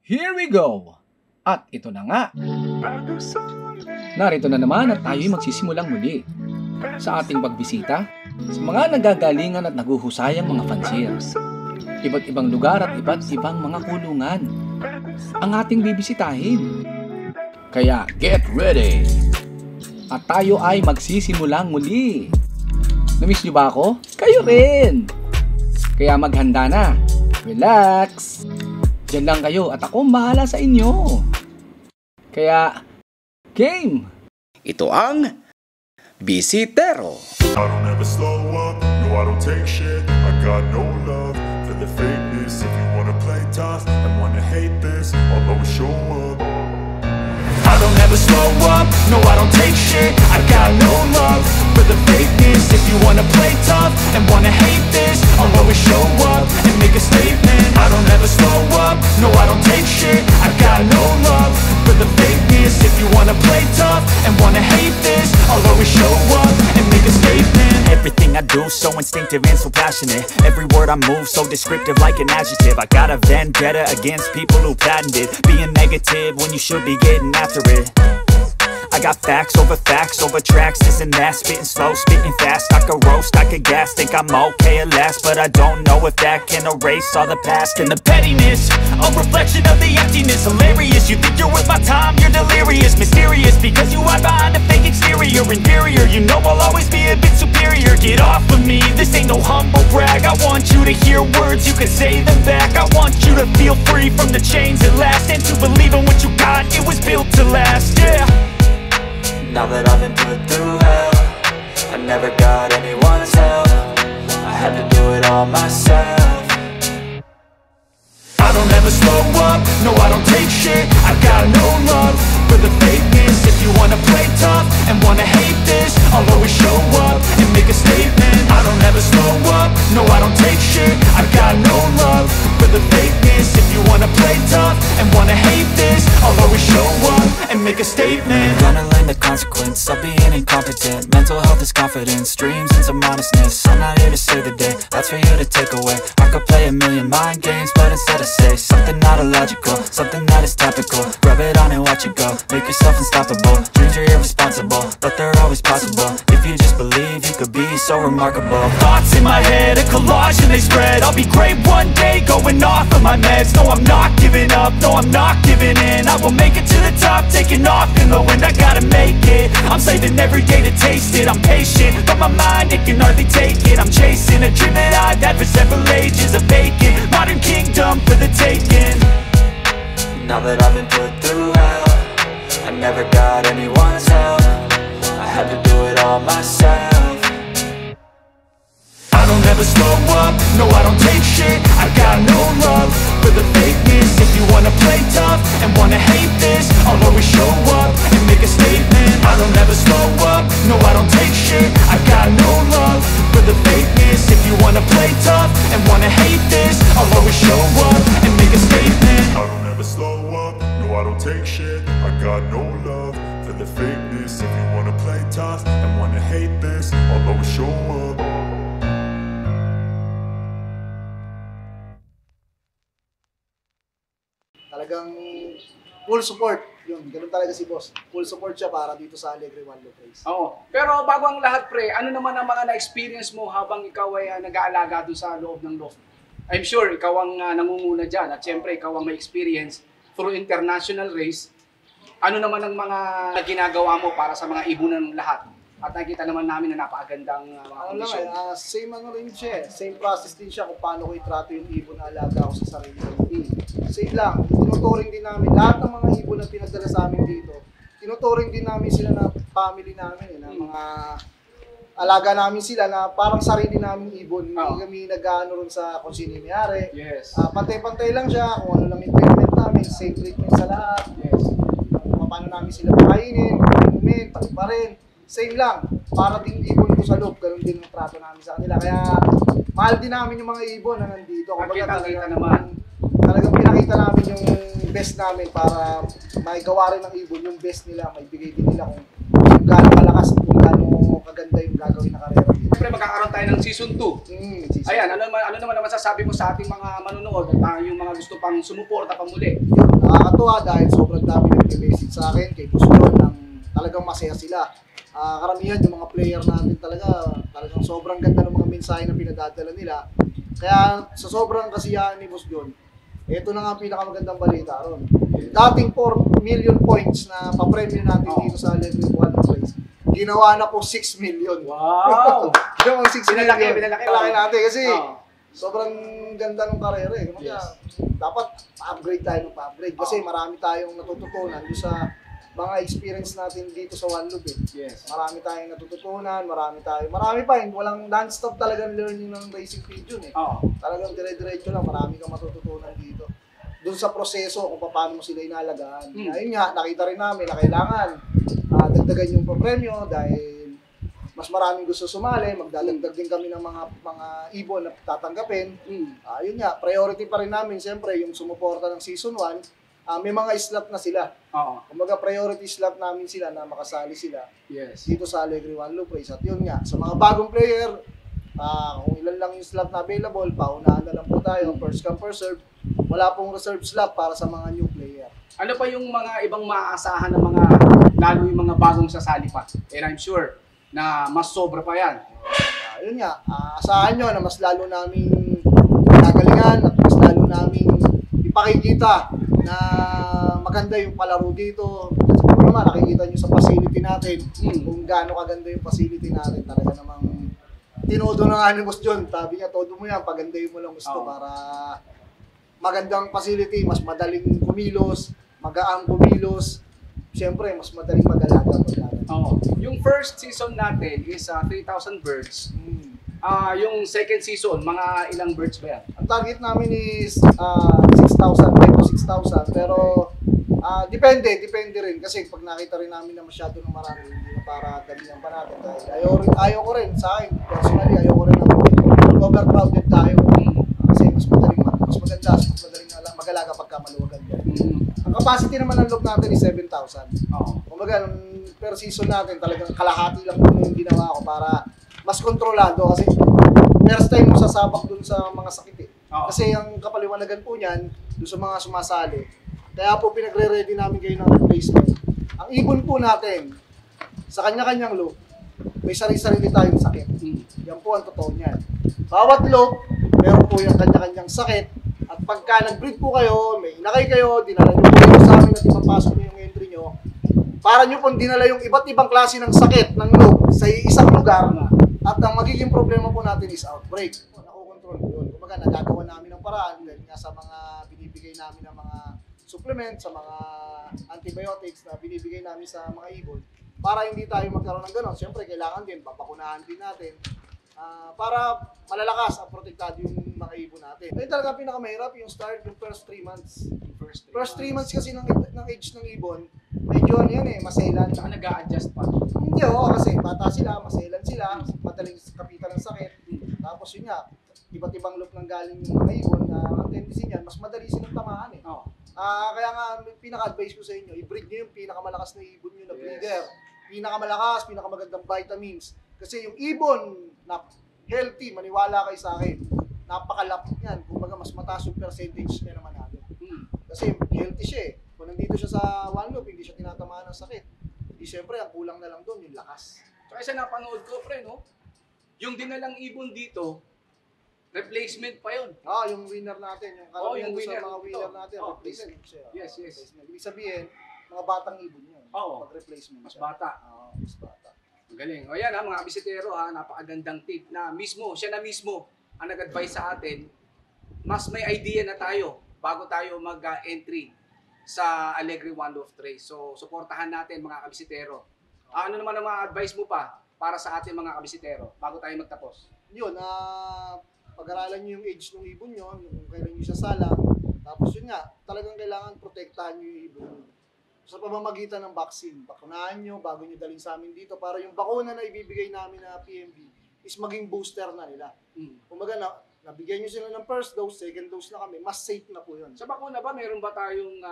Here we go! At ito na nga. Narito na naman at tayo'y magsisimulang muli sa ating pagbisita sa mga nagagalingan at naguhusayang mga fansir. Iba't ibang lugar at iba't ibang mga kulungan ang ating bibisitahin. Kaya get ready! At tayo ay magsisimulang muli. Namiss niyo ba ako? Kayo rin! Kaya maghanda na. Relax! Diyan lang kayo at ako bahala sa inyo. Kaya, game! Ito ang Bisitero. I don't ever slow up, no I don't take shit. I got no love for the fakeness. If you wanna play tough and wanna hate this, I'll always show up. I don't ever slow up, no I don't take shit. I got no love for the fakeness. If you wanna play tough and wanna hate this, I'll always show up and make a statement. I don't ever slow up, no I don't take shit. I got no love for the fakeness. If you wanna play tough and wanna hate this, I'll always show up and make a statement. Everything I do so instinctive and so passionate. Every word I move so descriptive like an adjective. I got a vendetta against people who patented being negative when you should be getting after it. I got facts over tracks, this and that. Spitting slow, spitting fast. I could roast, I could gas. Think I'm okay at last, but I don't know if that can erase all the past. And the pettiness, a reflection of the emptiness. Hilarious, you think you're worth my time, you're delirious. Mysterious, because you hide behind a fake exterior. Inferior, you know I'll always be a bit superior. Get off of me, this ain't no humble brag. I want you to hear words, you can say them back. I want you to feel free from the chains at last, and to believe in what you got, it was built to last, yeah. Now that I've been put through hell, I never got anyone's help. I had to do it all myself. I don't ever slow up, no I don't take shit. I got no love for the fakeness. If you wanna play tough and wanna hate this, I'll always show up and make a statement. I don't ever slow up, no I don't take shit. I got no love for the fakeness. If you wanna play tough and wanna hate this, I'll always show up and make a statement. Gonna learn the consequence of being incompetent. Mental health is confidence, dreams and some honestness. I'm not here to save the day, that's for you to take away. I could play a million mind games, but instead I say something not illogical, something that is topical. Rub it on and watch it go, make yourself unstoppable. Dreams are irresponsible, but they're always possible. If you just believe, you could be so remarkable. Thoughts in my head, a collage and they spread. I'll be great one day, going off of my meds. No, I'm not giving up, no, I'm not giving in. I will make it to the top, taking off in the wind. I gotta make it, I'm saving every day to taste it. I'm patient, but my mind, it can hardly take it. I'm chasing a dream that I've had for several ages. A vacant, modern kingdom for the taking. Now that I've been put through hell, I never got anyone's help. I had to do it all myself. I don't ever slow up, no I don't take shit. I got no love for the fakeness. If you wanna play tough and wanna hate this, I'll always show up and make a statement. I don't ever slow up, no I don't take shit. I got no love for the fakeness. If you wanna play tough and wanna hate this, I'll always show up and make a statement. I don't ever slow up, no I don't take shit. I got no love for the fakeness. If you wanna play tough and wanna hate this, I'll always show up. Talagang full support. Yun, ganun talaga si boss. Full support siya para dito sa Alegre One Low Place. Oo. Pero bago ang lahat, pre, ano naman ang mga na-experience mo habang ikaw ay nag-aalaga doon sa loob ng loft? I'm sure ikaw ang nangunguna dyan at syempre ikaw ang may experience through international race. Ano naman ang mga ginagawa mo para sa mga ibunan ng lahat? At nakita naman namin na napakagandang mga kondisyon. Same ano rin siya. Same process din siya kung paano ko itrato yung ibon na alaga ko sa sarili ko. Same lang. Tinuturing din namin. Lahat ng mga ibon na pinagdala sa amin dito, tinuturing din namin sila na family namin. Na mga alaga namin sila na parang sarili namin ibon. Hindi kami nag-ano rin sa kung sino yung mayari. Yes. Pantay-pantay lang siya. Kung ano lang yung treatment namin. Same treatment sa lahat. Yes. Kung paano namin sila pakainin, pag-inumin, pa rin. Same lang, para din ibon ko sa loob, ganun din ang trato namin sa kanila. Kaya mahal din namin yung mga ibon na nandito. Kita naman. Talagang pinakita namin yung best namin para maigawa rin ng ibon yung best nila, maibigay din nila kung gaano kalakas at kung gaano kaganda yung gagawin na karera dito. Siyempre magkakaroon tayo ng season 2. Ayan, ano naman ang masasabi mo sa ating mga manonood at yung mga gusto pang sumuporta pa muli? Nakakatuwa dahil sobrang dami nag-message sa akin kay Boss John ng talagang masaya sila. Karamihan yung mga player natin talagang sobrang ganda ng mga mensahe na pinadadala nila. Kaya sa sobrang kasiyahan ni Boss John, ito na nga ang pinakamagandang balita ron. Dating 4 million points na papremyo natin dito sa Allegri One Place, ginawa na po 6 million. Wow! Ginawa 6 million. Pinalaki natin kasi sobrang ganda ng karera eh. Kaya dapat pa-upgrade tayo ng pa-upgrade kasi marami tayong natututunan doon sa mga experience natin dito sa One Loop eh. Yes. Marami tayong natututunan, marami pa eh. Walang non-stop talagang learning ng racing pigeon eh. Talagang dire-diretso lang, marami kang matututunan dito. Doon sa proseso kung paano mo sila inalagaan. Ayun nga, nakita rin namin na kailangan dagdagan yung premyo dahil mas maraming gusto sumali, magdadagdag din kami ng mga ibon na tatanggapin. Ayun nga, priority pa rin namin siyempre yung sumuporta ng season 1. May mga slot na sila. Kumbaga priority slot namin sila na makasali sila dito sa Allegri One Loop Race. At yun nga, sa mga bagong player, kung ilan lang yung slot na available, paunahan na lang po tayo, first come first serve. Wala pong reserve slot para sa mga new player. Ano pa yung mga ibang maaasahan ng mga, lalo yung mga bagong sasali pa? And I'm sure na mas sobra pa yan. Yun nga, asahan nyo na mas lalo namin gagalingan at mas lalo namin ipakikita na maganda yung palaro dito. Siguro naman, nakikita nyo sa facility natin kung gaano kaganda yung facility natin. Talaga namang tinodo na nga ni Boss John. Sabi niya, todo mo yan, pagandahin mo lang gusto para magandang facility, mas madaling kumilos, magaang kumilos. Siyempre, mas madaling mag-alaga. Yung first season natin is 3,000 birds. Yung second season, mga ilang birds ba yan? Ang target namin is 6,000, 5 to 6,000. Pero depende rin. Kasi pag nakita rin namin na masyado ng marami, hindi na para damihan pa natin. Dahil ayaw ko rin, sa akin, personally, ayaw ko rin na overcrowded tayo. Kasi mas maganda, mas madaling mag-alaga pagka maluwagan yan. Ang capacity naman ng loob natin is 7,000. Kumbaga, per season natin, talagang kalahati lang po yung ginawa ko para mas kontrolado kasi first time mo sasabak dun sa mga sakit eh. Kasi ang kapaliwanagan po niyan dun sa mga sumasali. Kaya po pinagre-ready namin kayo ng replacement. Ang ibon po natin sa kanya-kanyang loop, may sarili-sarili tayong sakit. Yan po ang totoo niyan. Bawat loop, meron po yung kanya-kanyang sakit. At pagka nag-breed po kayo, may inakay kayo, dinala nyo kayo sa amin at ipapasok nyo yung entry nyo, para nyo pong dinala yung iba't ibang klase ng sakit ng loop sa isang lugar. At ang magiging problema po natin is outbreak. Nakokontrol ko yun. Kumbaga, nagagawa namin ng paraan dahil nga sa mga binibigay namin ng mga supplement, sa mga antibiotics na binibigay namin sa mga ibon para hindi tayo magkaroon ng gano'n. Siyempre, kailangan din, papakunahan din natin para malalakas at protektado yung mga ibon natin. Ito talaga pinakamahirap yung start, yung first 3 months. First 3 months kasi ng age ng ibon, medyo ano yan eh, maselan. Saka nag-a-adjust pa. Hindi kasi bata sila, maselan sila, madaling kapitan ng sakit. Tapos yun nga, iba't ibang loop ng galing yung mga ibon na ang tendency niyan, mas madali silang tamaan eh. Kaya nga, pinaka-advise ko sa inyo, i-breed nyo yung pinakamalakas na ibon nyo na breeder. Pinakamalakas, pinakamagandang vitamins. Kasi yung ibon na healthy, maniwala kayo sa akin, napakalapit niyan. Kumbaga, mas mataas yung percentage niya naman natin. Kasi healthy siya eh. Kung nandito siya sa one loop, hindi siya tinatamaan ng sakit. Di siyempre, ang kulang na lang doon, yung lakas. So, isa napanood ko, pre, no? Yung dinalang ibon dito, replacement pa yun. Yung winner natin, yung karamihan yung winner. sa mga winner natin, replacement siya. Yes. Replacement. Ibig sabihin, mga batang ibon yun. Pag-replacement Mas siya. bata. Mas bata. Ang galing. O yan mga bisitero napakagandang tip na siya na mismo ang nag-advise sa atin. Mas may idea na tayo bago tayo mag-entry sa Allegri One Loop Race. So, suportahan natin mga kabisitero. Ano naman ang mga advice mo pa para sa ating mga kabisitero bago tayo magtapos? Yun, pag-aralan nyo yung age ng ibon nyo, kung kailan nyo siya salang. Tapos yun nga, talagang kailangan protektahan nyo yung ibon nyo. Sa pamamagitan ng vaccine, bakunahan nyo bago nyo dalhin sa amin dito para yung bakuna na ibibigay namin na PMB is maging booster na nila. Kumbaga, nabigyan nyo sila ng first dose, second dose na kami, mas safe na po yun. Sa bakuna ba, meron ba tayong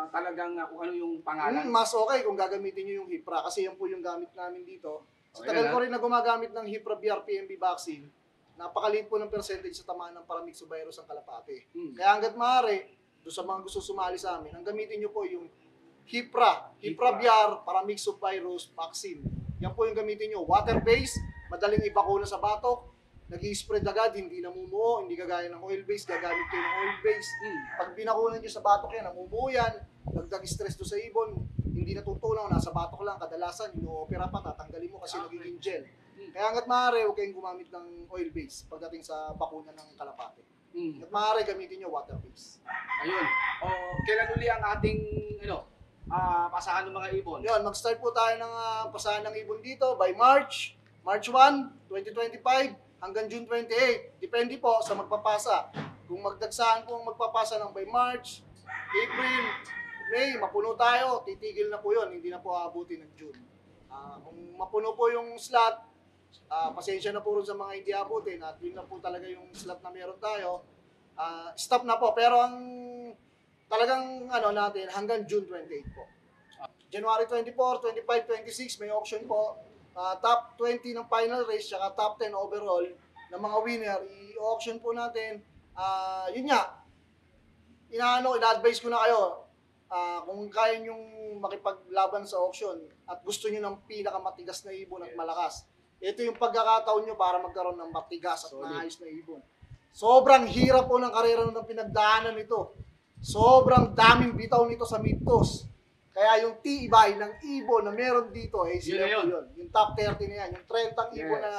talagang kung ano yung pangalan. Mas okay kung gagamitin nyo yung Hipra kasi yan po yung gamit namin dito. Sa Okay tagal na. ko rin na gumagamit ng Hipra BRPMB vaccine, napakaliit po ng percentage sa tamaan ng paramyxovirus ang kalapate. Kaya hanggat maaari, doon sa mga gusto sumali sa amin, ang gamitin nyo po yung Hipra BR paramyxovirus vaccine. Yan po yung gamitin nyo. Water-based, madaling ibakuna sa batok, nag-i-spread agad, hindi namumuo, hindi kagaya ng oil-based, gagamit kayo ng oil-based. Pag binakunan nyo sa batok yan, namumuo yan, dagdag stress do sa ibon, hindi natutunaw, nasa batok lang, kadalasan, ino-opera pa, tatanggalin mo kasi nagiging gel. Kaya hanggat maaari, huwag kayong gumamit ng oil-based pagdating sa bakuna ng kalapate. Hanggat maaari, gamitin nyo water-based. Ayun. Kailan uli ang ating pasahan ng mga ibon? Yun, mag-start po tayo ng pasahan ng ibon dito by March 1, 2025 hanggang June 28. Depende po sa magpapasa. Kung magdagsaan po ang magpapasa ng by March, April, May, mapuno tayo, titigil na po yun, hindi na po aabutin ng June. Kung mapuno po yung slot, pasensya na po rin sa mga hindi abutin at yun na po talaga yung slot na meron tayo, stop na po. Pero ang talagang natin hanggang June 28 po. January 24, 25, 26 may auction po. Top 20 ng final race saka top 10 overall ng mga winner i-auction po natin. Yun nga. Ina-advise ko na kayo kung kaya nyong makipaglaban sa auction at gusto nyo ng pinakamatigas na ibon at malakas. Ito yung pagkakataon nyo para magkaroon ng matigas at maayos na ibon. Sobrang hirap po ng karera ng pinagdaanan nito. Sobrang daming bitaw nito sa mid-toss. Kaya yung tibay ng ibon na meron dito, sila po yun. Yung top 30 na yan. Yung 30 ibon na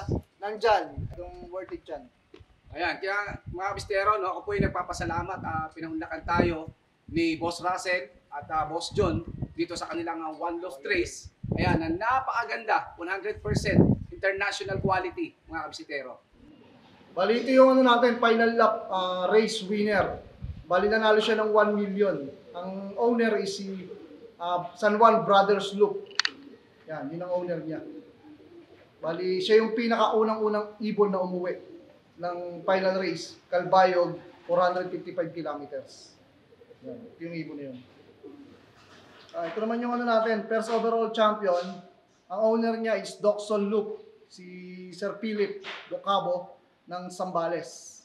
nandyan. Yung worth it yan. Ayan, kaya mga bistero, ako po ay nagpapasalamat. Pinahunlakan tayo ni Boss Russell at Boss John dito sa kanilang One Love Trace. Ayan, na napakaganda, 100% international quality, mga kabisitero. Bali, ito yung natin, final lap race winner. Bali, nanalo siya ng 1 million. Ang owner is si San Juan Brothers Loop. Yan, yun ang owner niya. Bali, siya yung pinakaunang-unang ibon na umuwi ng final race, Calbayog, 455 kilometers. Yan, ito yung ibon na yun. Ito naman yung natin, first overall champion. Ang owner niya is Doxol Loop, si Sir Philip Docabo ng Zambales.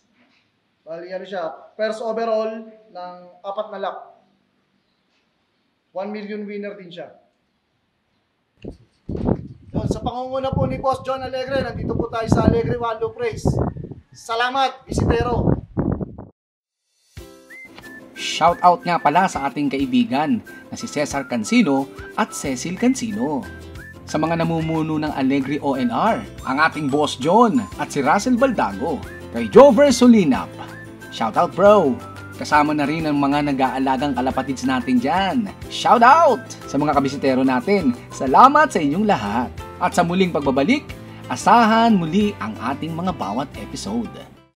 Bali, siya, first overall ng 4 na lap. 1 million winner din siya. Yun, sa pangunguna po ni Boss John Alegre, nandito po tayo sa Alegre One Love Race. Salamat, bisitero! Shout out nga pala sa ating kaibigan na si Cesar Cancino at Cecil Cancino. Sa mga namumuno ng Alegre ONR, ang ating Boss John at si Russell Baldago. Kay Jover Solinap. Shout out bro! Kasama na rin ang mga nag-aalagang kalapatids natin dyan. Shout out sa mga kabisitero natin. Salamat sa inyong lahat. At sa muling pagbabalik, asahan muli ang ating mga bawat episode.